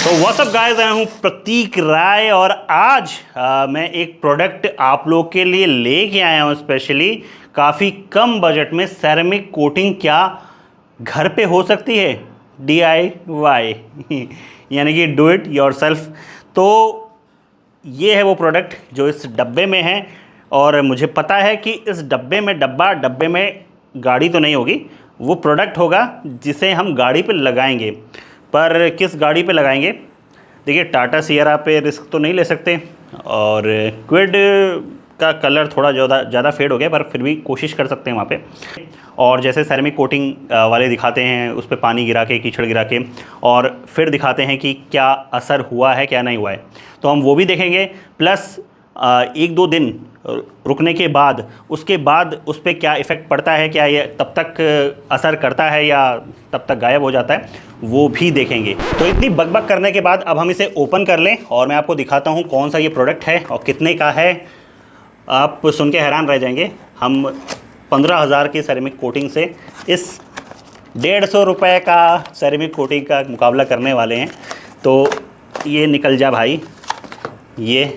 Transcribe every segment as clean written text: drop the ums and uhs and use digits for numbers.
तो WhatsApp guys, मैं हूँ प्रतीक राय और आज मैं एक प्रोडक्ट आप लोग के लिए लेके आया हूँ स्पेशली। काफ़ी कम बजट में सेरेमिक कोटिंग क्या घर पे हो सकती है, DIY यानी कि डू इट योरसेल्फ। तो ये है वो प्रोडक्ट जो इस डब्बे में है और मुझे पता है कि इस डब्बे में गाड़ी तो नहीं होगी, वो प्रोडक्ट होगा जिसे हम गाड़ी पे लगाएंगे। पर किस गाड़ी पे लगाएंगे? देखिए, टाटा सियरा पे रिस्क तो नहीं ले सकते और क्विड का कलर थोड़ा ज़्यादा फेड हो गया, पर फिर भी कोशिश कर सकते हैं वहाँ पे। और जैसे सेरेमिक कोटिंग वाले दिखाते हैं, उस पर पानी गिरा के, कीचड़ गिरा के, और फिर दिखाते हैं कि क्या असर हुआ है क्या नहीं हुआ है, तो हम वो भी देखेंगे। प्लस 1-2 दिन रुकने के बाद उसके बाद उस पर क्या इफ़ेक्ट पड़ता है, क्या ये तब तक असर करता है या तब तक गायब हो जाता है, वो भी देखेंगे। तो इतनी बकबक करने के बाद अब हम इसे ओपन कर लें और मैं आपको दिखाता हूँ कौन सा ये प्रोडक्ट है और कितने का है। आप सुन के हैरान रह जाएंगे। हम 15,000 की सेरेमिक कोटिंग से इस 150 रुपये का सेरेमिक कोटिंग का मुकाबला करने वाले हैं। तो ये निकल जा भाई, ये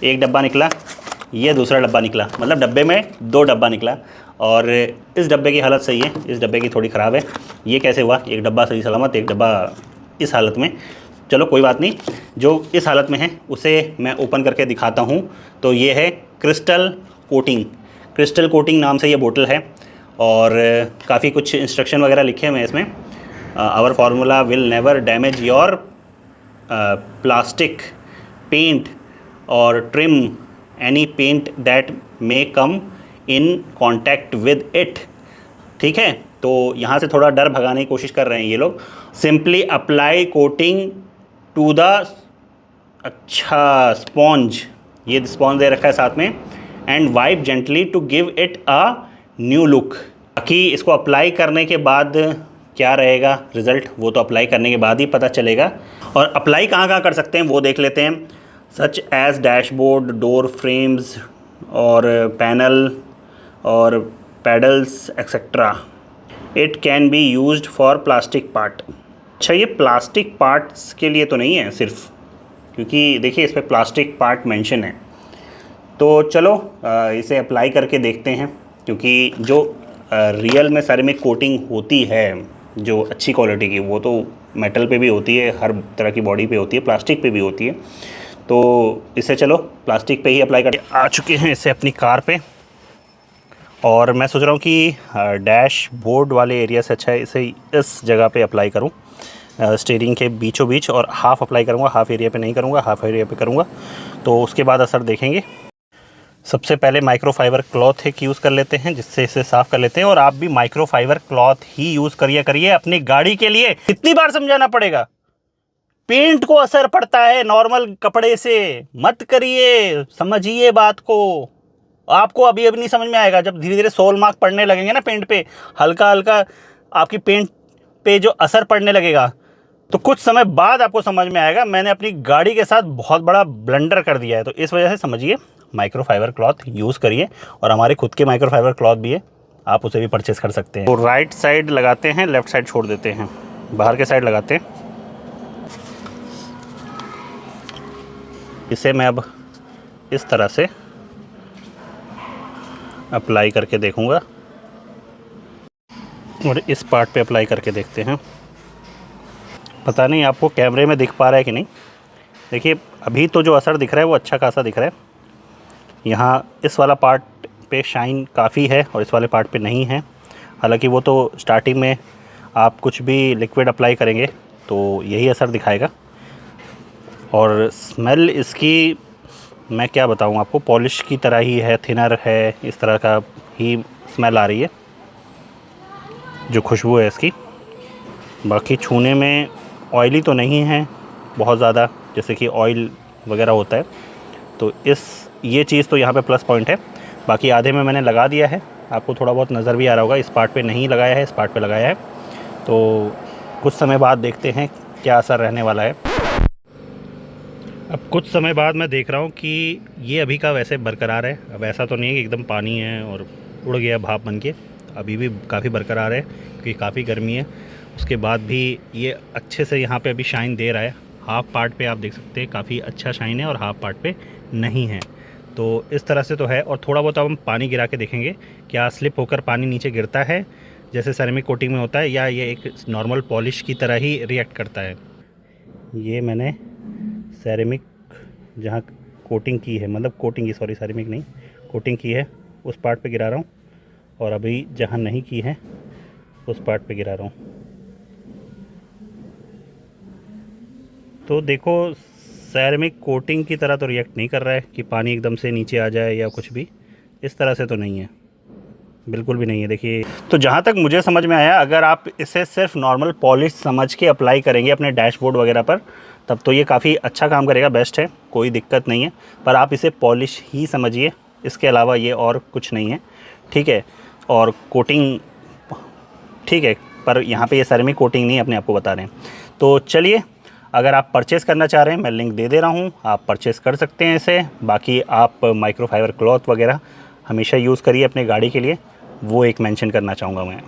एक डब्बा निकला, ये दूसरा डब्बा निकला, मतलब डब्बे में 2 डब्बा निकला। और इस डब्बे की हालत सही है, इस डब्बे की थोड़ी ख़राब है। ये कैसे हुआ? एक डब्बा सही सलामत, एक डब्बा इस हालत में। चलो कोई बात नहीं, जो इस हालत में है उसे मैं ओपन करके दिखाता हूँ। तो ये है क्रिस्टल कोटिंग नाम से ये बोतल है और काफ़ी कुछ इंस्ट्रक्शन वगैरह लिखे हुए हैं इसमें। Our formula will never damage your plastic paint और trim any paint that may come in contact with it. ठीक है, तो यहाँ से थोड़ा डर भगाने की कोशिश कर रहे हैं ये लोग। Simply apply coating to the sponge, ये स्पॉन्ज दे रखा है साथ में, and wipe gently to give it a new look. बाकी इसको अप्लाई करने के बाद क्या रहेगा रिज़ल्ट, वो तो अप्लाई करने के बाद ही पता चलेगा। और अप्लाई कहाँ कर सकते हैं वो देख लेते हैं। Such as dashboard, door frames और पैनल और pedals etcetera. It can be used for plastic part. अच्छा, ये प्लास्टिक पार्ट्स के लिए तो नहीं है सिर्फ, क्योंकि देखिए इस पर प्लास्टिक पार्ट मेंशन है। तो चलो इसे अप्लाई करके देखते हैं, क्योंकि जो रियल में सेरेमिक कोटिंग होती है जो अच्छी क्वालिटी की, वो तो मेटल पे भी होती है, हर तरह की बॉडी पे होती है, प्लास्टिक पे भी होती है। तो इसे चलो प्लास्टिक पे ही अप्लाई करके आ चुके हैं इसे अपनी कार पे। और मैं सोच रहा हूँ कि डैशबोर्ड वाले एरिया से अच्छा है इसे इस जगह पे अप्लाई करूँ, स्टीयरिंग के बीचों बीच, और हाफ़ अप्लाई करूँगा, हाफ़ एरिया पे नहीं करूँगा, हाफ़ एरिया पे करूँगा। तो उसके बाद असर देखेंगे। सबसे पहले माइक्रोफाइबर क्लॉथ एक यूज़ कर लेते हैं, जिससे इसे साफ़ कर लेते हैं। और आप भी माइक्रोफाइबर क्लॉथ ही यूज़ करिए अपनी गाड़ी के लिए। कितनी बार समझाना पड़ेगा? पेंट को असर पड़ता है नॉर्मल कपड़े से, मत करिए, समझिए बात को। आपको अभी नहीं समझ में आएगा, जब धीरे धीरे सोल मार्क पड़ने लगेंगे ना पेंट पे, हल्का हल्का आपकी पेंट पे जो असर पड़ने लगेगा, तो कुछ समय बाद आपको समझ में आएगा मैंने अपनी गाड़ी के साथ बहुत बड़ा ब्लंडर कर दिया है। तो इस वजह से समझिए, माइक्रोफाइबर क्लॉथ यूज़ करिए। और हमारे खुद के माइक्रोफाइबर क्लॉथ भी है, आप उसे भी परचेज़ कर सकते हैं। तो राइट साइड लगाते हैं, लेफ़्ट साइड छोड़ देते हैं, बाहर के साइड लगाते हैं। इसे मैं अब इस तरह से अप्लाई करके देखूंगा और इस पार्ट पे अप्लाई करके देखते हैं। पता नहीं आपको कैमरे में दिख पा रहा है कि नहीं। देखिए, अभी तो जो असर दिख रहा है वो अच्छा खासा दिख रहा है। यहाँ इस वाला पार्ट पे शाइन काफ़ी है और इस वाले पार्ट पे नहीं है। हालांकि वो तो स्टार्टिंग में आप कुछ भी लिक्विड अप्लाई करेंगे तो यही असर दिखाएगा। और स्मेल इसकी मैं क्या बताऊँ आपको, पॉलिश की तरह ही है, थिनर है, इस तरह का ही स्मेल आ रही है जो खुशबू है इसकी। बाकी छूने में ऑयली तो नहीं है बहुत ज़्यादा, जैसे कि ऑयल वगैरह होता है। तो ये चीज़ तो यहाँ पे प्लस पॉइंट है। बाकी आधे में मैंने लगा दिया है, आपको थोड़ा बहुत नज़र भी आ रहा होगा। इस पार्ट पे नहीं लगाया है, इस पार्ट पे लगाया है। तो कुछ समय बाद देखते हैं क्या असर रहने वाला है। अब कुछ समय बाद मैं देख रहा हूँ कि ये अभी का वैसे बरकरार है। अब ऐसा तो नहीं है कि एकदम पानी है और उड़ गया भाप बन के, अभी भी काफ़ी बरकरार है क्योंकि काफ़ी गर्मी है। उसके बाद भी ये अच्छे से यहाँ पे अभी शाइन दे रहा है। हाफ पार्ट पे आप देख सकते हैं काफ़ी अच्छा शाइन है और हाफ पार्ट पे नहीं है। तो इस तरह से तो है। और थोड़ा बहुत अब हम पानी गिरा के देखेंगे क्या स्लिप होकर पानी नीचे गिरता है जैसे सेरेमिक कोटिंग में होता है, या ये एक नॉर्मल पॉलिश की तरह ही रिएक्ट करता है। ये मैंने सेरेमिक जहाँ कोटिंग की है, मतलब कोटिंग की, सॉरी सेरेमिक नहीं, कोटिंग की है उस पार्ट पे गिरा रहा हूँ, और अभी जहाँ नहीं की है उस पार्ट पे गिरा रहा हूँ। तो देखो सेरेमिक कोटिंग की तरह तो रिएक्ट नहीं कर रहा है कि पानी एकदम से नीचे आ जाए या कुछ भी, इस तरह से तो नहीं है, बिल्कुल भी नहीं है। देखिए, तो जहाँ तक मुझे समझ में आया, अगर आप इसे सिर्फ नॉर्मल पॉलिश समझ के अप्लाई करेंगे अपने डैशबोर्ड वगैरह पर, तब तो ये काफ़ी अच्छा काम करेगा, बेस्ट है, कोई दिक्कत नहीं है। पर आप इसे पॉलिश ही समझिए, इसके अलावा ये और कुछ नहीं है, ठीक है। और कोटिंग ठीक है, पर यहाँ पे ये सेरेमिक कोटिंग नहीं अपने आपको बता रहे हैं। तो चलिए, अगर आप परचेज़ करना चाह रहे हैं, मैं लिंक दे दे रहा हूँ, आप परचेज़ कर सकते हैं इसे। बाकी आप माइक्रोफाइबर क्लॉथ वगैरह हमेशा यूज़ करिए अपने गाड़ी के लिए, वो एक मेंशन करना चाहूँगा मैं।